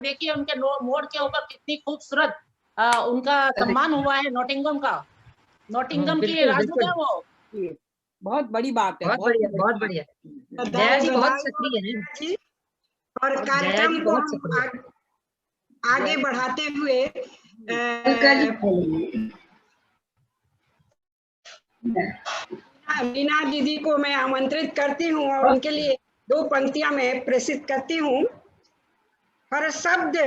देखिए उनके मोड़ के ऊपर कितनी खूबसूरत उनका सम्मान हुआ है नॉटिंघम का। नॉटिंघम की राजदूत है वो। बहुत बड़ी बात है। बहुत बढ़िया, बहुत बढ़िया। जया जी बहुत सक्रिय है और कार्यक्रम को हम आगे बढ़ाते हुए मीना दीदी को मैं आमंत्रित करती हूँ और उनके लिए 2 पंक्तियां मैं प्रेषित करती हूँ। हर शब्द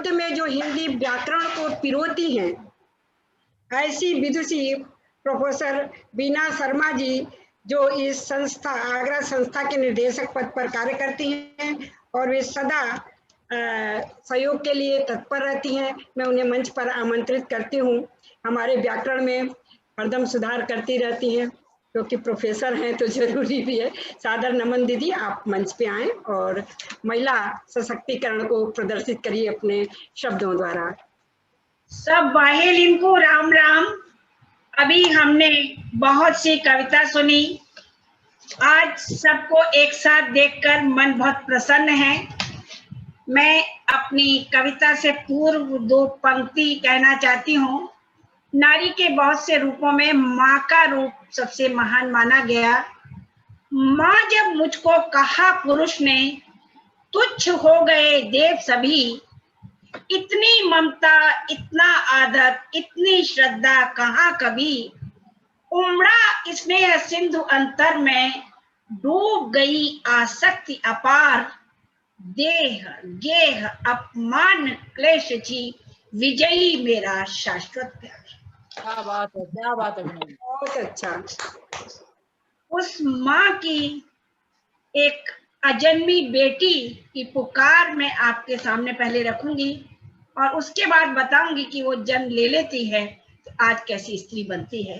में जो हिंदी व्याकरण को पिरोती हैं, ऐसी विदुषी प्रोफेसर बीना शर्मा जी जो इस संस्था आगरा संस्था के निदेशक पद पर कार्य करती हैं और वे सदा सहयोग के लिए तत्पर रहती हैं। मैं उन्हें मंच पर आमंत्रित करती हूँ। हमारे व्याकरण में हरदम सुधार करती रहती हैं, क्योंकि प्रोफेसर हैं तो जरूरी भी है। सादर नमन दीदी, आप मंच पे आएं और महिला सशक्तिकरण को प्रदर्शित करिए अपने शब्दों द्वारा। सब बाहेलिन को राम राम। अभी हमने बहुत सी कविता सुनी। आज सबको एक साथ देखकर मन बहुत प्रसन्न है। मैं अपनी कविता से पूर्व 2 पंक्ति कहना चाहती हूँ। नारी के बहुत से रूपों में माँ का रूप सबसे महान माना गया। माँ जब मुझको कहा पुरुष ने, तुच्छ हो गए देव सभी। इतनी ममता, इतना आदर, इतनी श्रद्धा कहाँ कभी। उमड़ा स्नेह सिंधु अंतर में, डूब गई आसक्ति अपार। देह गेह अपमान क्लेश छी, विजयी मेरा शाश्वत प्यार। क्या बात है, क्या बात है। बहुत अच्छा। उस माँ की एक अजन्मी बेटी की पुकार मैं आपके सामने पहले रखूंगी और उसके बाद बताऊंगी कि वो जन्म ले लेती है तो आज कैसी स्त्री बनती है।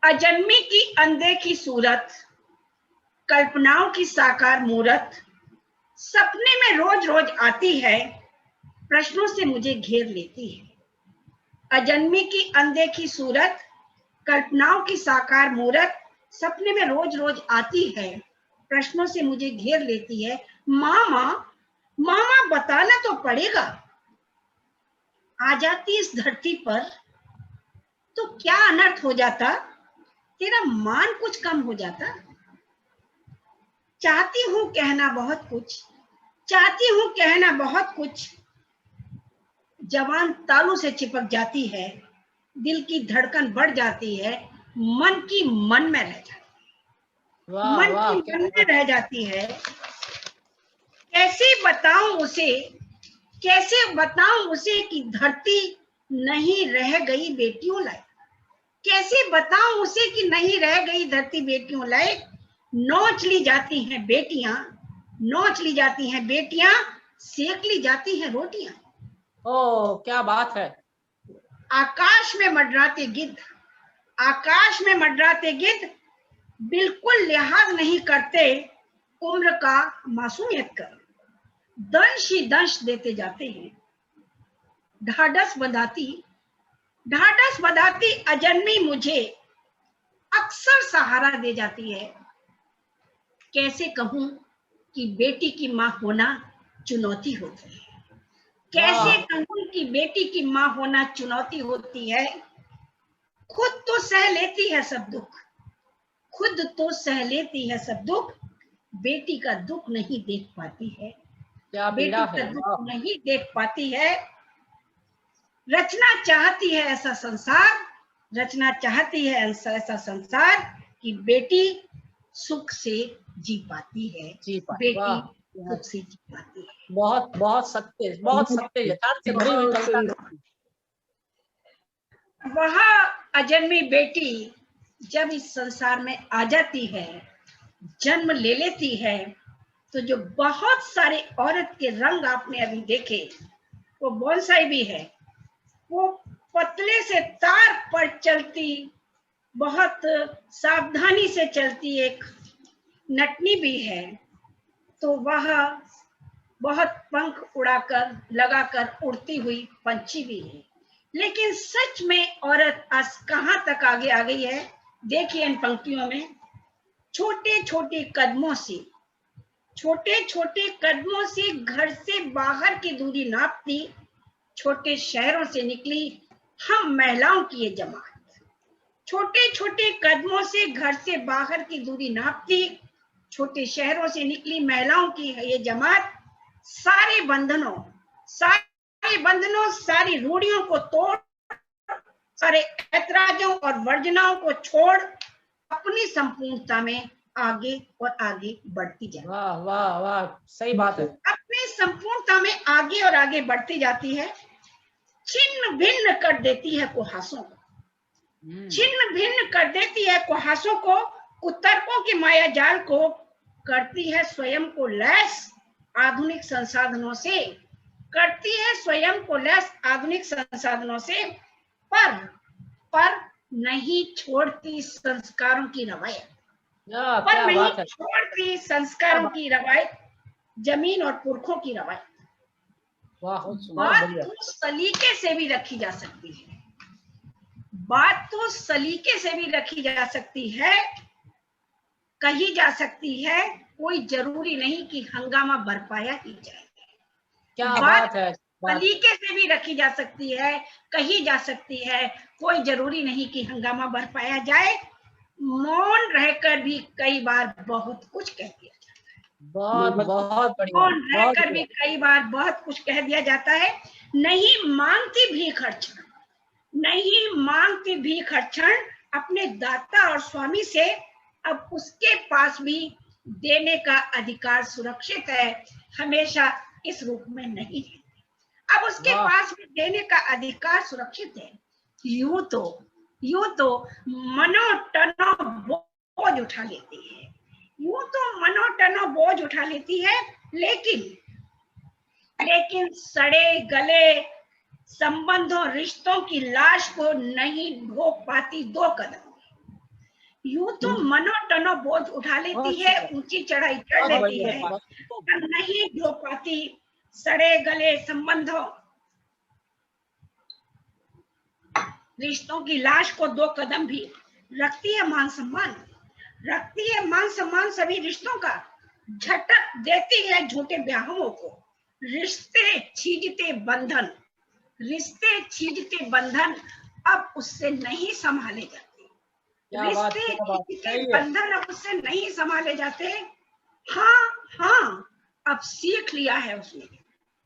अजन्मी की अनदेखी सूरत, कल्पनाओं की साकार मूरत, सपने में रोज रोज आती है, प्रश्नों से मुझे घेर लेती है। अजन्मी की अनदेखी सूरत, कल्पनाओं की साकार मूरत, सपने में रोज रोज आती है, प्रश्नों से मुझे घेर लेती है। मामा मामा बताना तो पड़ेगा, आ जाती इस धरती पर तो क्या अनर्थ हो जाता, तेरा मान कुछ कम हो जाता। चाहती हूँ कहना बहुत कुछ, चाहती हूँ कहना बहुत कुछ, जवान तालू से चिपक जाती है, दिल की धड़कन बढ़ जाती है, मन की मन में रह जाती है, मन की मन में रह जाती है। कैसे बताऊं उसे, कैसे बताऊं उसे कि धरती नहीं रह गई बेटियों लायक। कैसे बताऊं उसे कि नहीं रह गई धरती बेटियों लायक। नोच ली जाती हैं बेटियां, नोच ली जाती हैं बेटियां, सेक ली जाती हैं रोटियां। ओ क्या बात है। आकाश में मंडराते गिद्ध, आकाश में मंडराते गिद्ध, बिल्कुल लिहाज नहीं करते उम्र का मासूमियत कर, दंश ही दंश देते जाते हैं। ढाढ़स बंधाती अजन्मी मुझे अक्सर सहारा दे जाती है। कैसे कहूं कि बेटी की मां होना चुनौती होती है, कैसे कहूं कि बेटी की मां होना चुनौती होती है। खुद तो सह लेती है सब दुख, खुद तो सह लेती है सब दुख, बेटी का दुख नहीं देख पाती है, बेटी का दुख नहीं देख पाती है। रचना चाहती है ऐसा संसार, रचना चाहती है ऐसा संसार कि बेटी सुख से जी पाती है, बेटी सुख से जी पाती है। बहुत बहुत सत्य, बहुत सत्य, यथार्थ से भरी हुई कविता। वह अजन्मी बेटी जब इस संसार में आ जाती है, जन्म ले लेती है, तो जो बहुत सारे औरत के रंग आपने अभी देखे, वो बोनसाई भी है, वो पतले से तार पर चलती, बहुत सावधानी से चलती एक नटनी भी है, तो वह बहुत पंख उड़ाकर लगाकर उड़ती हुई पंछी भी है। लेकिन सच में औरत आज कहाँ तक आगे आ गई है, देखिए इन पंक्तियों में। छोटे छोटे कदमों से, छोटे छोटे कदमों से घर से बाहर की दूरी नापती, छोटे शहरों से निकली हम महिलाओं की ये जमात। छोटे छोटे कदमों से घर से बाहर की दूरी नापती, छोटे शहरों से निकली महिलाओं की ये जमात। सारे बंधनों, सारी रूढ़ियों को तोड़, सारे ऐतराजों और वर्जनाओं को छोड़ अपनी संपूर्णता में आगे और आगे बढ़ती जाती है। वाह वाह वाह, सही बात है। अपनी संपूर्णता में आगे और आगे बढ़ती जाती है। छिन्न भिन्न कर देती है कुहासों को, छिन्न भिन्न कर देती है कुहासों को, कुतर्कों के माया जाल को करती है स्वयं को लैस आधुनिक संसाधनों से, करती है स्वयं को लैस आधुनिक संसाधनों से, पर नहीं छोड़ती संस्कारों की रवायत, पर नहीं छोड़ती संस्कारों की रवायत, जमीन और पुरखों की रवायत। बात तो सलीके से भी रखी जा सकती है, बात तो सलीके से भी रखी जा सकती है, कही जा सकती है, कोई जरूरी नहीं कि हंगामा बरपाया ही जाए। क्या बात है। सलीके से भी रखी जा सकती है, कही जा सकती है, कोई जरूरी नहीं कि हंगामा बरपाया जाए। मौन रहकर भी कई बार बहुत कुछ कह दिया जाता है, बहुत बढ़िया। मौन रहकर भी कई बार बहुत कुछ कह दिया जाता है। नहीं मांगती भीख हर क्षण, नहीं मांगती भीख हर क्षण अपने दाता और स्वामी से, अब उसके पास भी देने का अधिकार सुरक्षित है, हमेशा इस रूप में नहीं है। अब उसके पास भी देने का अधिकार सुरक्षित है। यूं तो मनोटनो बोझ उठा लेती है, यूं तो मनोटनो बोझ उठा लेती है, लेकिन सड़े गले संबंधों रिश्तों की लाश को नहीं ढो पाती दो कदम। यूं तो मनोटनो बोझ उठा लेती है, ऊंची चढ़ाई चढ़ लेती है, पर नहीं ढो पाती सड़े गले संबंधों रिश्तों की लाश को दो कदम भी। रखती है मान सम्मान, रखती है मान सम्मान सभी रिश्तों का, झटक देती है झूठे ब्याहों को। रिश्ते छीजते बंधन, रिश्ते छीजते बंधन अब उससे नहीं संभाले जाते, रिश्ते छीजते बंधन अब उससे नहीं संभाले जाते। हाँ अब सीख लिया है उसने,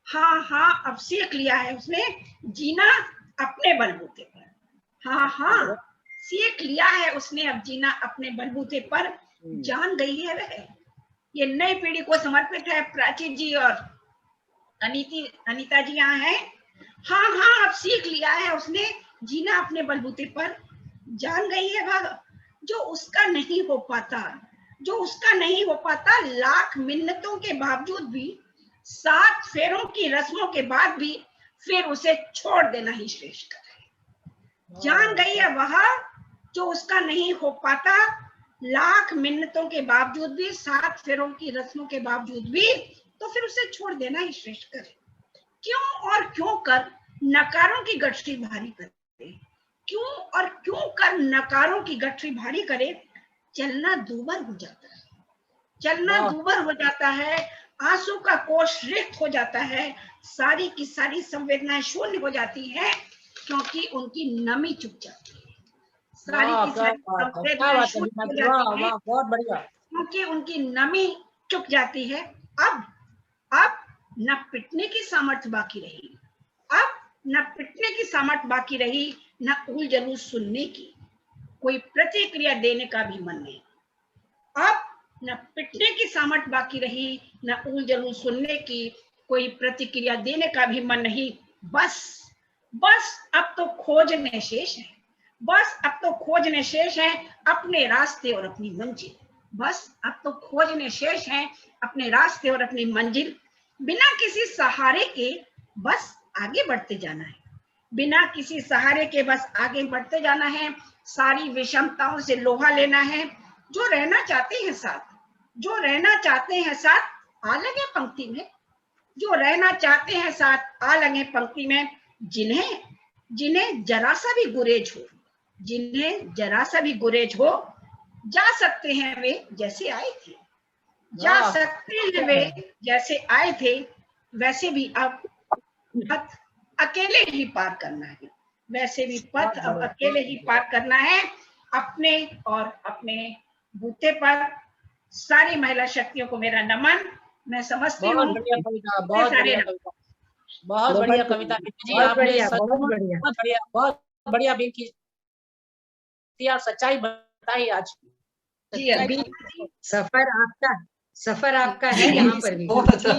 हाँ अब सीख लिया है उसने जीना अपने बलबूते पर। हाँ सीख लिया है उसने अब जीना अपने बलबूते पर। जान गई है वह, ये नई पीढ़ी को समर्पित है। प्राची जी और अनीता जी यहाँ है। हाँ अब सीख लिया है उसने जीना अपने बलबूते पर। जान गई है वह जो उसका नहीं हो पाता, जो उसका नहीं हो पाता, लाख मिन्नतों के बावजूद भी, 7 फेरों की रस्मों के बाद भी फिर उसे छोड़ देना ही श्रेष्ठ है। जान गई है वह जो उसका नहीं हो पाता, लाख मिन्नतों के बावजूद भी, 7 फेरों की रस्मों के बावजूद भी, तो फिर उसे छोड़ देना ही श्रेष्ठ करे। क्यों और क्यों कर नकारों की गठरी भारी करे, क्यों और क्यों कर नकारों की गठरी भारी करे। चलना दूभर हो जाता है, चलना दूभर हो जाता है, आंसू का कोष रिक्त हो जाता है, सारी की सारी संवेदनाएं शून्य हो जाती है, क्योंकि उनकी नमी चुक जाती है। सारी की सारी संवेदनाएं शून्य हो जाती है, बहुत बढ़िया, क्योंकि उनकी नमी चुक जाती है। अब न पिटने की सामर्थ्य बाकी रही, अब न पिटने की सामर्थ्य बाकी रही, न उल जलूस सुनने की, कोई प्रतिक्रिया देने का भी मन नहीं। अब न पिटने की सामर्थ्य बाकी रही, न उल जलूस सुनने की, कोई प्रतिक्रिया देने का भी मन नहीं। बस अब तो खोजने शेष है, बस अब तो खोजने शेष है अपने रास्ते और अपनी मंजिल। बस अब तो खोजने शेष है अपने रास्ते और अपनी मंजिल। बिना किसी सहारे के बस आगे बढ़ते जाना है, बिना किसी सहारे के बस आगे बढ़ते जाना है। सारी विषमताओं से लोहा लेना है। जो रहना चाहते हैं साथ, जो रहना चाहते हैं साथ, आ लगे पंक्ति में। जो रहना चाहते हैं साथ, आ लगे पंक्ति में। जिन्हें जरा सा भी गुरेज हो, जिन्हें जरा सा भी गुरेज हो, जा सकते हैं वे जैसे आए थे, जा वाह। सकते हैं वे जैसे आए थे, वैसे भी अब पथ अकेले ही पार करना है। वैसे भी पथ अब अकेले ही पार करना है, अपने और अपने बूते पर। सारी महिला शक्तियों को मेरा नमन। मैं समझती बहुत हूँ बढ़िया कविता, बहुत सारे बढ़िया कविता, बहुत बढ़िया कविता बिंकी जी, बहुत आपने बढ़िया, सच बहुत में बढ़िया। बहुत बढ़िया बिंकी जी, आप सच्चाई बताई आज। जी। सफर आपका है यहाँ पर भी। बहुत अच्छा।